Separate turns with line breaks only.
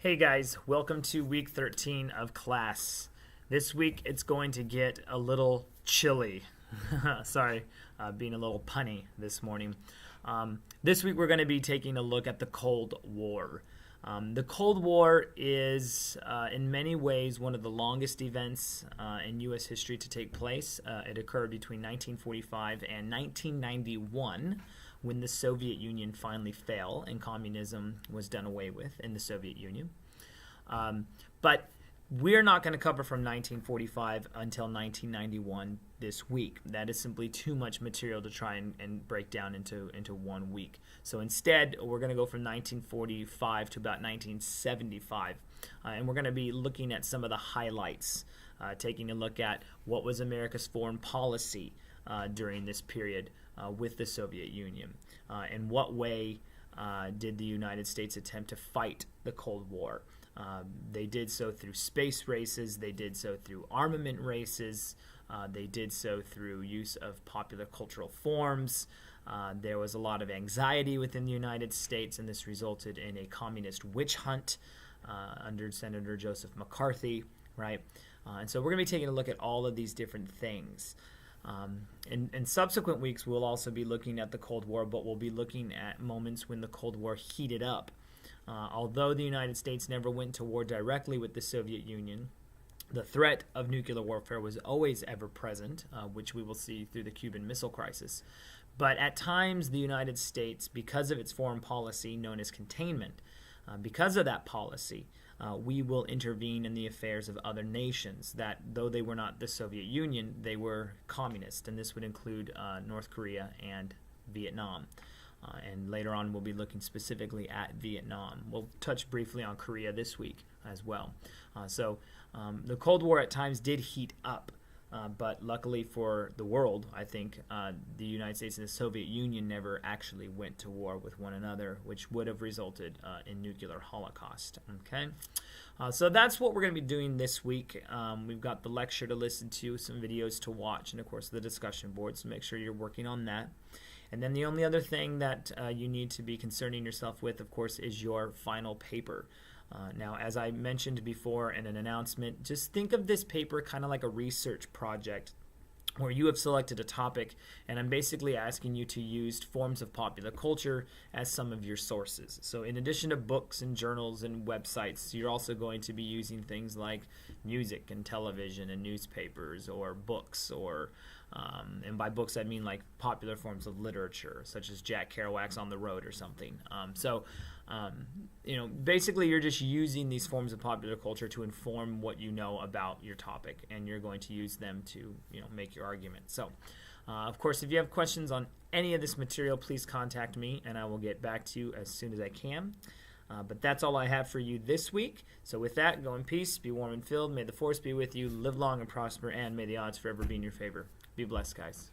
Hey guys, welcome to week 13 of class. This week it's going to get a little chilly. Sorry, being a little punny this morning. This week we're going to be taking a look at the Cold War. The Cold War is, in many ways, one of the longest events in U.S. history to take place. It occurred between 1945 and 1991, when the Soviet Union finally fell and communism was done away with in the Soviet Union. But we're not going to cover from 1945 until 1991 this week. That is simply too much material to try and break down into 1 week. So instead, we're going to go from 1945 to about 1975. And we're going to be looking at some of the highlights, taking a look at what was America's foreign policy during this period with the Soviet Union. In what way did the United States attempt to fight the Cold War? They did so through space races, they did so through armament races, they did so through use of popular cultural forms. There was a lot of anxiety within the United States, and this resulted in a communist witch hunt under Senator Joseph McCarthy, right? And so we're going to be taking a look at all of these different things. In subsequent weeks, we'll also be looking at the Cold War, but we'll be looking at moments when the Cold War heated up. Although the United States never went to war directly with the Soviet Union, the threat of nuclear warfare was always ever present, which we will see through the Cuban Missile Crisis. But at times, the United States, because of its foreign policy known as containment, because of that policy, we will intervene in the affairs of other nations that, though they were not the Soviet Union, they were communist, and this would include North Korea and Vietnam. And later on, we'll be looking specifically at Vietnam. We'll touch briefly on Korea this week as well. So the Cold War at times did heat up, but luckily for the world, I think, the United States and the Soviet Union never actually went to war with one another, which would have resulted in nuclear holocaust. Okay, so that's what we're going to be doing this week. We've got the lecture to listen to, some videos to watch, and of course the discussion board, so make sure you're working on that. And then the only other thing that you need to be concerning yourself with, of course, is your final paper. Now, as I mentioned before in an announcement, just think of this paper kind of like a research project where you have selected a topic, and I'm basically asking you to use forms of popular culture as some of your sources. So in addition to books and journals and websites, you're also going to be using things like music and television and newspapers or books, or and by books I mean like popular forms of literature, such as Jack Kerouac's On the Road or something. Basically you're just using these forms of popular culture to inform what you know about your topic, and you're going to use them to, make your argument. So, of course, if you have questions on any of this material, please contact me, and I will get back to you as soon as I can. But that's all I have for you this week. So with that, go in peace, be warm and filled. May the force be with you. Live long and prosper, and may the odds forever be in your favor. Be blessed, guys.